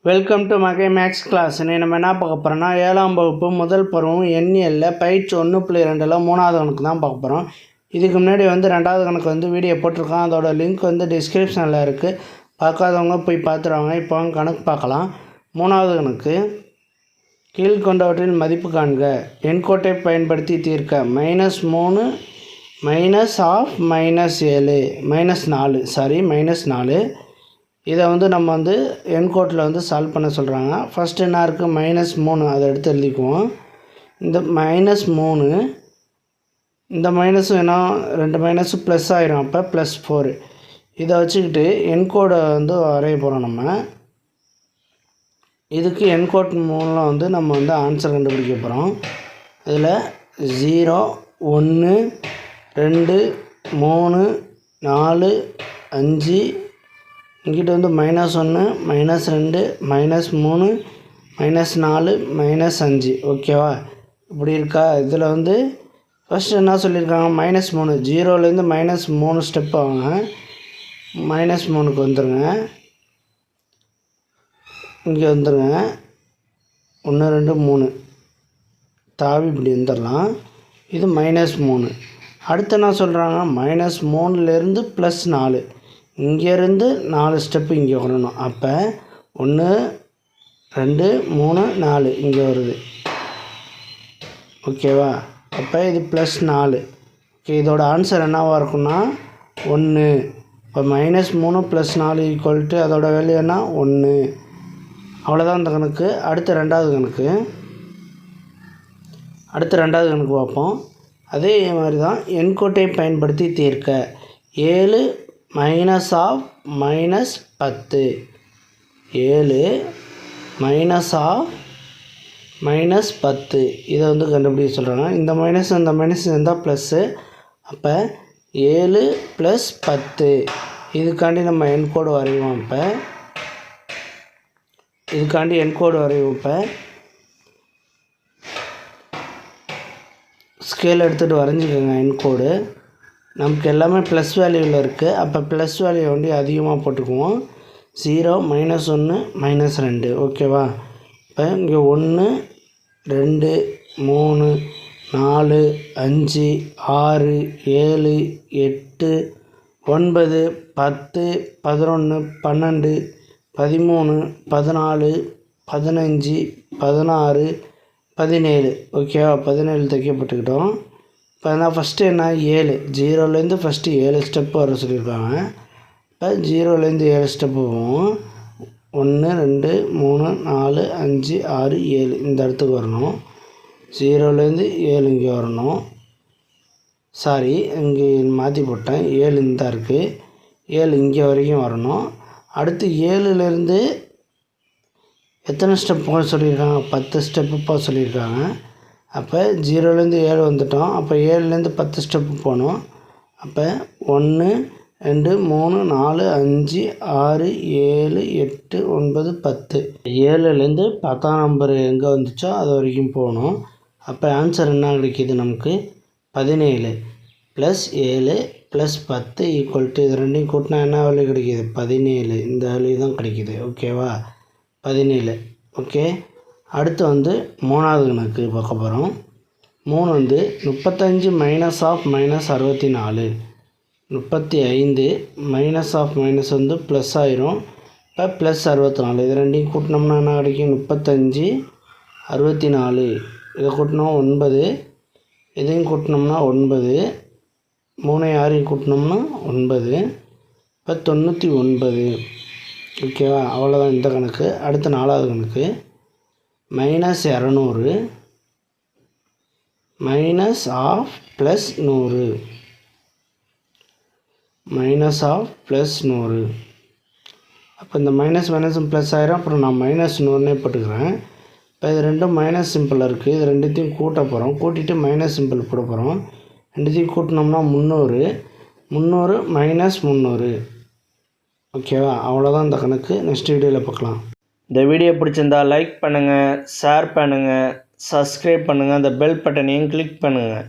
Welcome to mega max class. நம்ம என்ன பார்க்க போகிறோம்னா 7ஆம் வகுப்பு முதல் பருவம் எண்ணியலில் பயிற்சி 1.2 3வது கணக்கு தான் பார்க்க போகிறோம். இதுக்கு முன்னாடி 2வது கணக்கு வீடியோ போட்டிருக்கோம். அதோட லிங்க் டிஸ்கிரிப்ஷனில் இருக்குது. பார்க்காதவங்க போய் பார்த்துருவாங்க. இப்போ கணக்கு பார்க்கலாம். 3வது கணக்கு. கீழ்கொண்டவற்றில் மதிப்பு காண்க. எண்கோட்டை பயன்படுத்தி தீர்க்க. -3 -7 -4 இதை நம்ம எண்கோட்டில் சால்வ் பண்ண சொல்கிறாங்க. ஃபஸ்ட்டு என்ன இருக்குது, -3 அதை எடுத்து எழுதிக்குவோம். இந்த -3 இந்த மைனஸும் என்ன, 2 மைனஸு ப்ளஸ் ஆயிரும். அப்போ +4 இதை வச்சுக்கிட்டு எண்கோடை வரைய போகிறோம். நம்ம இதுக்கு எண்கோட் மூலம் நம்ம ஆன்சர் கண்டுபிடிக்க போகிறோம். இதில் 0 1 2 3 4 5 இங்கிட்ட -1 -2 -3 -4 -5 ஓகேவா, இப்படி இருக்கா. இதில் ஃபஸ்ட்டு என்ன சொல்லியிருக்காங்க, -3 0லேருந்து -3 ஸ்டெப் ஆகுங்க. -3க்கு வந்துடுங்க. இங்கே வந்துடுங்க. 1 2 3 தாவி இப்படி வந்துடலாம். இது -3. அடுத்து என்ன சொல்கிறாங்க, -3லேருந்து +4 இங்கேருந்து 4 ஸ்டெப்பு இங்கே வரணும். அப்போ 1 2 3 4 இங்கே வருது. ஓகேவா, அப்போ இது +4. ஓகே, இதோட ஆன்சர் என்னவாக இருக்குன்னா 1. இப்போ -3 +4 ஈக்குவல்ட்டு அதோட வேல்யூ என்ன, 1. அவ்வளோதான் இந்த கணக்கு. அடுத்து ரெண்டாவது கணக்கு பார்ப்போம். அதே மாதிரி தான் எண்கோட்டை பயன்படுத்தி தீர்க்க. 7 -10 7 -10 இதை கண்டுபிடிக்க சொல்கிறாங்க. இந்த மைனஸ் இருந்தால் ப்ளஸ்ஸு. அப்போ 7 + 10 இதுக்காண்டி நம்ம எண்கோடு வரைவோம். இப்போ ஸ்கேல் எடுத்துகிட்டு வரைஞ்சிக்கோங்க. எண்கோடு நமக்கு எல்லாமே ப்ளஸ் வேல்யூவில் இருக்குது. அப்போ ப்ளஸ் வேல்யூ அதிகமாக போட்டுக்குவோம். 0 -1 -2 ஓகேவா. இப்போ இங்கே 1 2 3 4 5 6 7 8 9 10 11 12 13 14 15 16 17 ஓகேவா. 17 தைக்கப்பட்டுக்கிட்டோம். இப்போ ஃபஸ்ட்டு என்ன, 7 0லேருந்து ஃபஸ்ட்டு 7 ஸ்டெப்பு வர சொல்லியிருக்காங்க. இப்போ 0லேருந்து 7 ஸ்டெப்பு போவோம். 1 2 3 4 5 6 7 இந்த இடத்துக்கு வரணும். 0லேருந்து 7 இங்கே வரணும். சாரி, இங்கே மாற்றி போட்டேன். 7 இந்த இருக்குது. 7 இங்கே வரைக்கும் வரணும். அடுத்து 7லேருந்து எத்தனை ஸ்டெப் போக சொல்லியிருக்காங்க, 10 ஸ்டெப்பு போக சொல்லியிருக்காங்க. அப்போ 0லேருந்து 7 வந்துட்டோம். அப்போ 7லேருந்து 10 ஸ்டெப்பு போகணும். அப்போ 1 2 3 4 5 6 7 8 9 10 7லேருந்து 10ஆம் நம்பர் எங்கே வந்துச்சோ அது வரைக்கும் போகணும். அப்போ ஆன்சர் என்ன கிடைக்கிது நமக்கு, 17 + 7 + 10 ஈக்குவல்ட்டு இது ரெண்டையும் கூட்டினா என்ன வேல்யூ கிடைக்கிது, 17. இந்த வேல்யூ தான் கிடைக்கிது. ஓகேவா, 17. ஓகே, அடுத்து 3வது கணக்கு பார்க்க போகிறோம். 3 35 -64 35 -= ப்ளஸ் ஆயிரும். இப்போ +64 இது ரெண்டையும் கூட்டினோம்னா என்ன கிடைக்கும், 35 64 இதை கூட்டினோம் 9, இதையும் கூட்டினோம்னா 9, 3 6 கூட்டினோம்னா 9, இப்போ 99. ஓகேவா, அவ்வளோதான் இந்த கணக்கு. அடுத்து 4வது கணக்கு. -200 -100 -100 அப்போ இந்த மைனஸும் ப்ளஸ் ஆயிரும். அப்புறம் நான் -100 போட்டுக்கிறேன். இப்போ இது ரெண்டும் மைனஸ் சிம்பிள் இருக்குது. இது ரெண்டுத்தையும் கூட்ட போகிறோம். கூட்டிகிட்டு மைனஸ் சிம்பிள் போட போகிறோம். ரெண்டுத்தையும் கூட்டினோம்னா 300 -300 ஓகேவா, அவ்வளோதான் இந்த கணக்கு. நெக்ஸ்ட் வீடியோவில் பார்க்கலாம். இந்த வீடியோ பிடிச்சிருந்தால் லைக் பண்ணுங்கள், ஷேர் பண்ணுங்கள், சப்ஸ்கிரைப் பண்ணுங்கள், அந்த பெல் பட்டனையும் கிளிக் பண்ணுங்கள்.